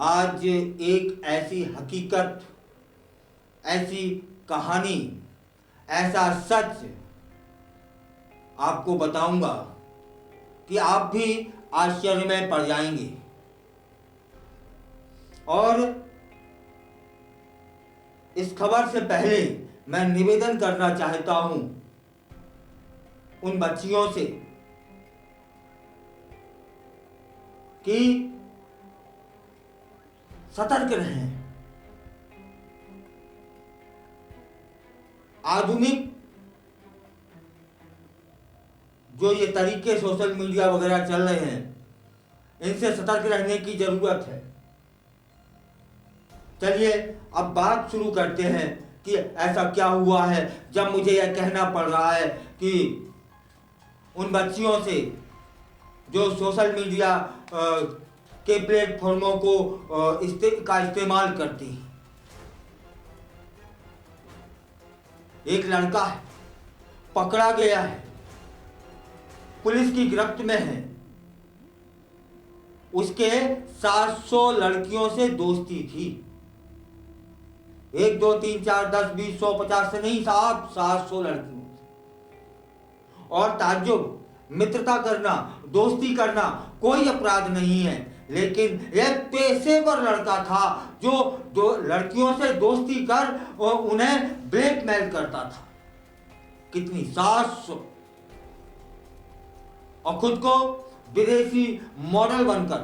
आज एक ऐसी हकीकत, ऐसी कहानी, ऐसा सच आपको बताऊंगा कि आप भी आश्चर्य में पड़ जाएंगे। और इस खबर से पहले मैं निवेदन करना चाहता हूं उन बच्चियों से कि सतर्क रहें। आधुनिक जो ये तरीके सोशल मीडिया वगैरह चल रहे हैं, इनसे सतर्क रहने की जरूरत है। चलिए अब बात शुरू करते हैं कि ऐसा क्या हुआ है जब मुझे यह कहना पड़ रहा है कि उन बच्चियों से जो सोशल मीडिया के प्लेटफॉर्मों को का इस्तेमाल करती हैं। एक लड़का है, पकड़ा गया है, पुलिस की गिरफ्त में है। उसके 700 लड़कियों से दोस्ती थी। 1 2 3 4 10 20 100 50 से नहीं साहब, 700 लड़कियों से। और ताज्जुब, मित्रता करना, दोस्ती करना कोई अपराध नहीं है, लेकिन यह पेशेवर लड़का था जो लड़कियों से दोस्ती कर उन्हें ब्लैकमेल करता था। कितनी? 700। और खुद को विदेशी मॉडल बनकर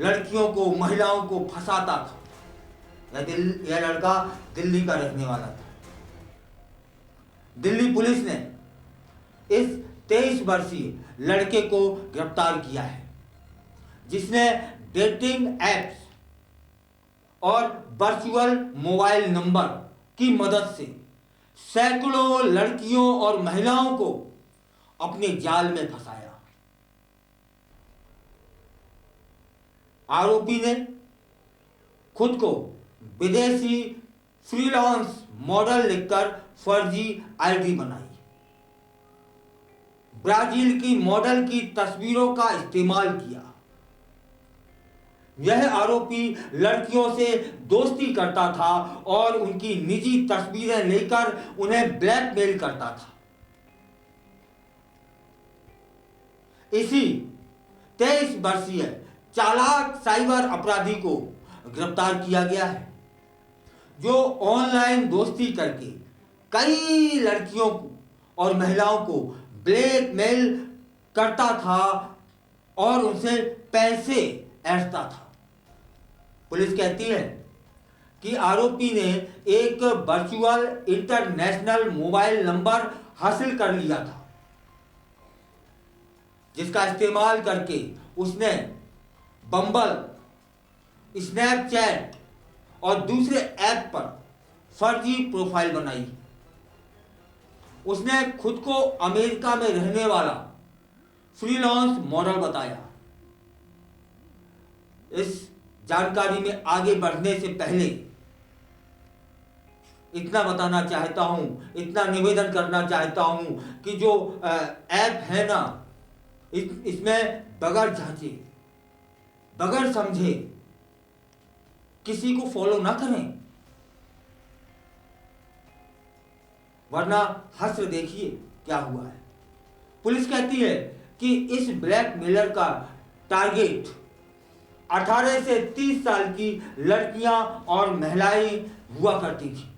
लड़कियों को, महिलाओं को फंसाता था। यह लड़का दिल्ली का रहने वाला था। दिल्ली पुलिस ने इस 23 वर्षीय लड़के को गिरफ्तार किया है, जिसने डेटिंग एप्स और वर्चुअल मोबाइल नंबर की मदद से सैकड़ों लड़कियों और महिलाओं को अपने जाल में फंसाया। आरोपी ने खुद को विदेशी फ्रीलांस मॉडल लिखकर फर्जी आईडी बनाई। ब्राजील की मॉडल की तस्वीरों का इस्तेमाल किया। यह आरोपी लड़कियों से दोस्ती करता था और उनकी निजी तस्वीरें लेकर उन्हें ब्लैकमेल करता था। इसी 23 वर्षीय चालाक साइबर अपराधी को गिरफ्तार किया गया है, जो ऑनलाइन दोस्ती करके कई लड़कियों को और महिलाओं को ब्लैकमेल करता था और उनसे पैसे ऐंठता था। पुलिस कहती है कि आरोपी ने एक वर्चुअल इंटरनेशनल मोबाइल नंबर हासिल कर लिया था, जिसका इस्तेमाल करके उसने बम्बल, स्नैपचैट और दूसरे ऐप पर फर्जी प्रोफाइल बनाई। उसने खुद को अमेरिका में रहने वाला फ्रीलांस मॉडल बताया। इस जानकारी में आगे बढ़ने से पहले इतना बताना चाहता हूं, इतना निवेदन करना चाहता हूं कि जो ऐप है ना, इसमें बगैर जांचे, बगैर समझे किसी को फॉलो ना करें, वरना हश्र देखिए क्या हुआ है। पुलिस कहती है कि इस ब्लैकमेलर का टारगेट 18 से 30 साल की लड़कियां और महिलाएं हुआ करती थी।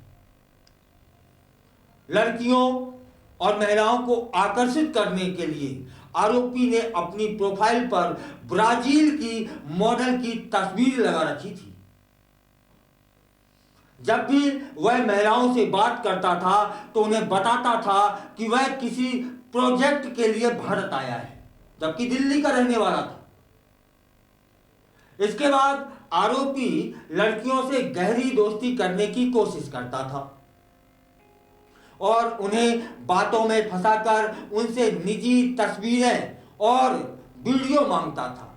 लड़कियों और महिलाओं को आकर्षित करने के लिए आरोपी ने अपनी प्रोफाइल पर ब्राजील की मॉडल की तस्वीर लगा रखी थी। जब भी वह महिलाओं से बात करता था तो उन्हें बताता था कि वह किसी प्रोजेक्ट के लिए भारत आया है, जबकि दिल्ली का रहने वाला था। इसके बाद आरोपी लड़कियों से गहरी दोस्ती करने की कोशिश करता था और उन्हें बातों में फंसाकर उनसे निजी तस्वीरें और वीडियो मांगता था।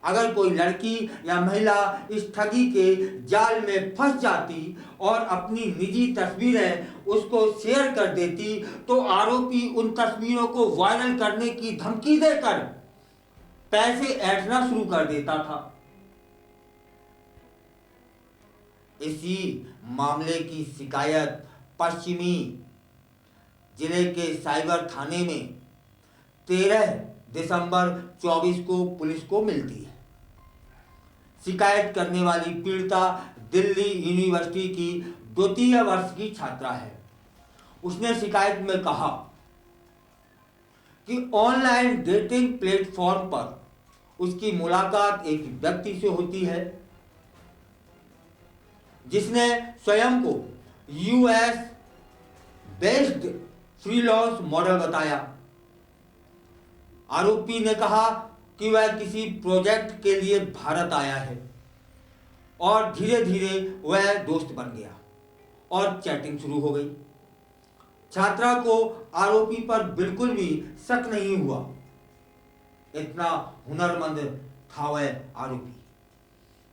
अगर कोई लड़की या महिला इस ठगी के जाल में फंस जाती और अपनी निजी तस्वीरें उसको शेयर कर देती, तो आरोपी उन तस्वीरों को वायरल करने की धमकी देकर पैसे ऐंठना शुरू कर देता था। इसी मामले की शिकायत पश्चिमी जिले के साइबर थाने में 13 दिसंबर 24 को पुलिस को मिलती है। शिकायत करने वाली पीड़िता दिल्ली यूनिवर्सिटी की द्वितीय वर्ष की छात्रा है। उसने शिकायत में कहा कि ऑनलाइन डेटिंग प्लेटफॉर्म पर उसकी मुलाकात एक व्यक्ति से होती है जिसने स्वयं को यूएस बेस्ड फ्रीलांस मॉडल बताया। आरोपी ने कहा कि वह किसी प्रोजेक्ट के लिए भारत आया है और धीरे धीरे वह दोस्त बन गया और चैटिंग शुरू हो गई। छात्रा को आरोपी पर बिल्कुल भी शक नहीं हुआ, इतना हुनरमंद था वह आरोपी।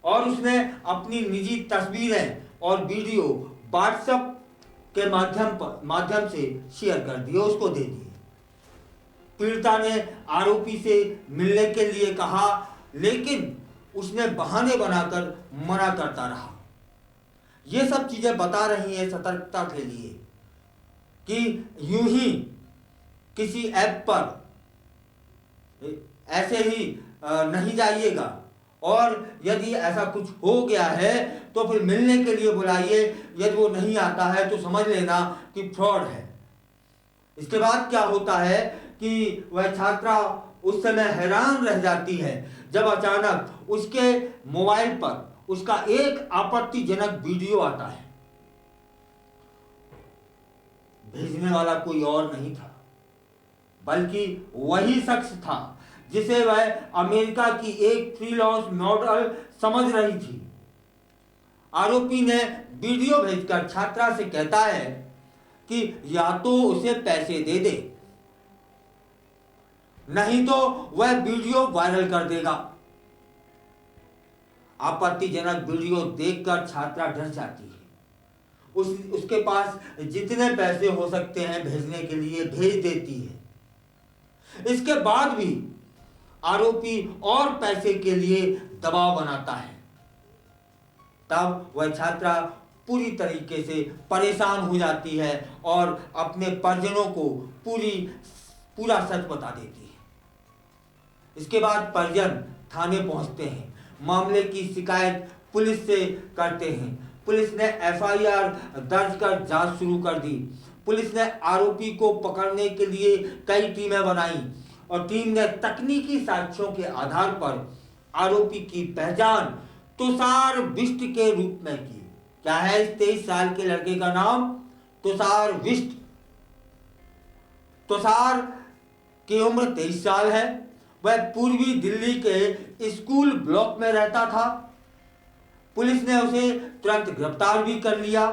और उसने अपनी निजी तस्वीरें और वीडियो व्हाट्सएप के माध्यम से शेयर कर दिए, उसको दे दिए। पीड़िता ने आरोपी से मिलने के लिए कहा, लेकिन उसने बहाने बनाकर मना करता रहा। ये सब चीजें बता रही हैं सतर्कता के लिए कि यूं ही किसी ऐप पर ऐसे ही नहीं जाइएगा, और यदि ऐसा कुछ हो गया है तो फिर मिलने के लिए बुलाइए। यदि वो नहीं आता है तो समझ लेना कि फ्रॉड है। इसके बाद क्या होता है कि वह छात्रा उस समय हैरान रह जाती है जब अचानक उसके मोबाइल पर उसका एक आपत्तिजनक वीडियो आता है। भेजने वाला कोई और नहीं था, बल्कि वही शख्स था जिसे वह अमेरिका की एक फ्रीलांस मॉडल समझ रही थी। आरोपी ने वीडियो भेजकर छात्रा से कहता है कि या तो उसे पैसे दे दे, नहीं तो वह वीडियो वायरल कर देगा। आपत्तिजनक वीडियो देखकर छात्रा डर जाती है। उसके पास जितने पैसे हो सकते हैं भेजने के लिए भेज देती है। इसके बाद भी आरोपी और पैसे के लिए दबाव बनाता है। तब वह छात्रा पूरी तरीके से परेशान हो जाती है और अपने परिजनों को पूरा सच बता देती है। इसके बाद परिजन थाने पहुंचते हैं, मामले की शिकायत पुलिस से करते हैं। पुलिस ने एफआईआर दर्ज कर जांच शुरू कर दी। पुलिस ने आरोपी को पकड़ने के लिए कई टीमें बनाई और टीम ने तकनीकी साक्ष्यों के आधार पर आरोपी की पहचान तुषार विष्ट के रूप में की। क्या है इस 23 साल के लड़के का नाम? तुषार विष्ट। तुषार की उम्र 23 साल है। वह पूर्वी दिल्ली के स्कूल ब्लॉक में रहता था। पुलिस ने उसे तुरंत गिरफ्तार भी कर लिया।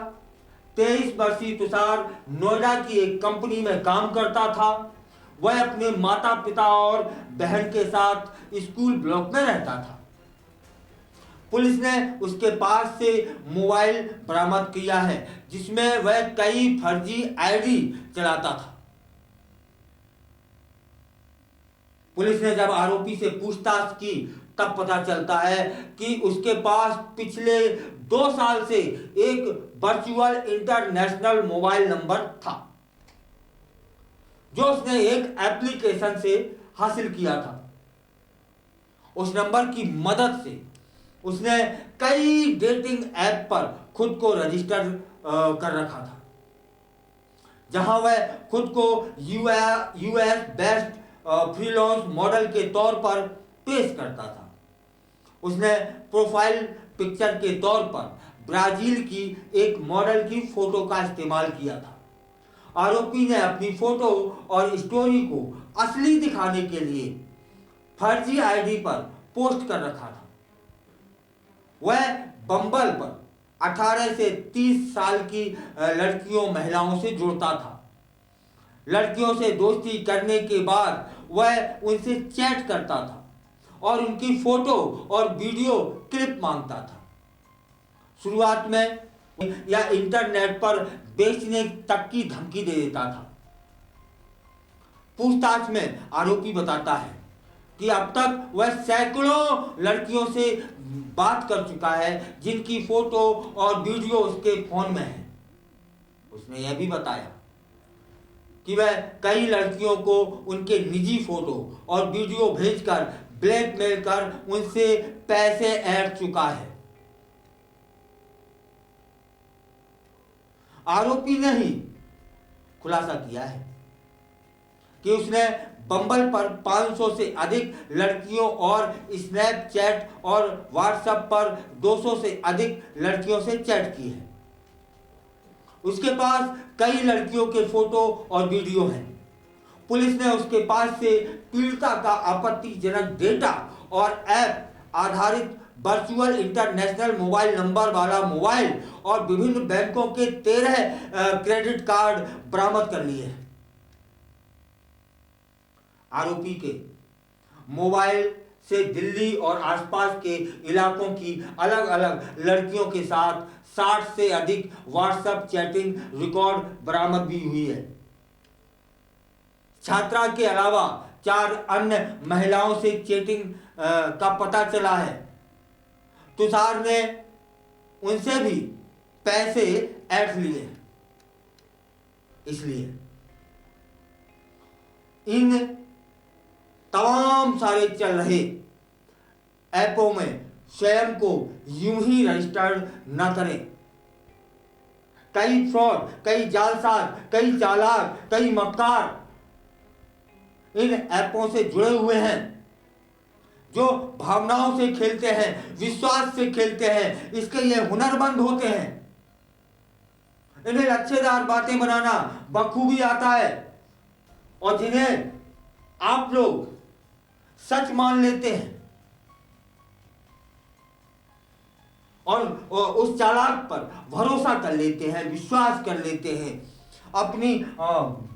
23 वर्षीय तुषार नोएडा की एक कंपनी में काम करता था। वह अपने माता पिता और बहन के साथ स्कूल ब्लॉक में रहता था। पुलिस ने उसके पास से मोबाइल बरामद किया है जिसमें वह कई फर्जी आईडी चलाता था। पुलिस ने जब आरोपी से पूछताछ की तब पता चलता है कि उसके पास पिछले 2 साल से एक वर्चुअल इंटरनेशनल मोबाइल नंबर था जो उसने एक एप्लीकेशन से हासिल किया था। उस नंबर की मदद से उसने कई डेटिंग ऐप पर खुद को रजिस्टर कर रखा था, जहां वह खुद को यूएस बेस्ड फ्रीलांस मॉडल के तौर पर पेश करता था। उसने प्रोफाइल पिक्चर के तौर पर ब्राजील की एक मॉडल की फोटो का इस्तेमाल किया था। आरोपी ने अपनी फोटो और स्टोरी को असली दिखाने के लिए फर्जी आईडी पर पोस्ट कर रखा था। वह बम्बल पर 18 से 30 साल की लड़कियों महिलाओं से जुड़ता था। लड़कियों से दोस्ती करने के बाद वह उनसे चैट करता था और उनकी फोटो और वीडियो क्लिप मांगता था। शुरुआत में या इंटरनेट पर बेचने तक की धमकी दे देता था। पूछताछ में आरोपी बताता है कि अब तक वह सैकड़ों लड़कियों से बात कर चुका है जिनकी फोटो और वीडियो उसके फोन में है। उसने यह भी बताया कि वह कई लड़कियों को उनके निजी फोटो और वीडियो भेजकर ब्लैकमेल कर उनसे पैसे ऐंठ चुका है। आरोपी ने ही खुलासा किया है कि उसने बम्बल पर 500 से अधिक लड़कियों और स्नैपचैट और व्हाट्सएप पर 200 से अधिक लड़कियों से चैट की है। उसके पास कई लड़कियों के फोटो और वीडियो हैं। पुलिस ने उसके पास से पीड़िता का आपत्तिजनक डेटा और ऐप आधारित वर्चुअल इंटरनेशनल मोबाइल नंबर वाला मोबाइल और विभिन्न बैंकों के 13 क्रेडिट कार्ड बरामद कर लिए हैं। आरोपी के मोबाइल से दिल्ली और आसपास के इलाकों की अलग अलग लड़कियों के साथ 60 से अधिक व्हाट्सएप चैटिंग रिकॉर्ड बरामद भी हुई है। छात्रा के अलावा 4 अन्य महिलाओं से चैटिंग का पता चला है। तुषार ने उनसे भी पैसे ऐंठ लिए। इसलिए इन तमाम सारे चल रहे ऐपों में स्वयं को यूं ही रजिस्टर्ड न करें। कई फ्रॉड, कई जालसाज, कई चालाक, कई मक्कार इन ऐपों से जुड़े हुए हैं, जो भावनाओं से खेलते हैं, विश्वास से खेलते हैं। इसके ये हुनरमंद होते हैं। इन्हें लच्छेदार बातें बनाना बखूबी आता है और जिन्हें आप लोग सच मान लेते हैं और उस चालाक पर भरोसा कर लेते हैं, विश्वास कर लेते हैं। अपनी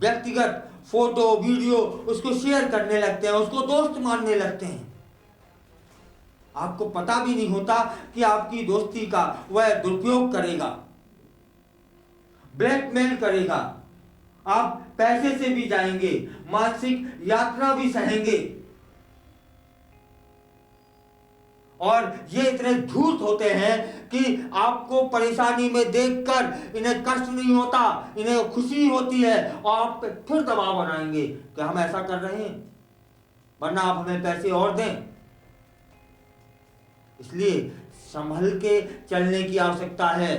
व्यक्तिगत फोटो वीडियो उसको शेयर करने लगते हैं, उसको दोस्त मानने लगते हैं। आपको पता भी नहीं होता कि आपकी दोस्ती का वह दुरुपयोग करेगा, ब्लैकमेल करेगा। आप पैसे से भी जाएंगे, मानसिक यात्रा भी सहेंगे। और ये इतने धूर्त होते हैं कि आपको परेशानी में देखकर इन्हें कष्ट नहीं होता, इन्हें खुशी होती है और आप पे फिर दबाव बनाएंगे कि हम ऐसा कर रहे हैं, वरना आप हमें पैसे और दें। इसलिए संभल के चलने की आवश्यकता है।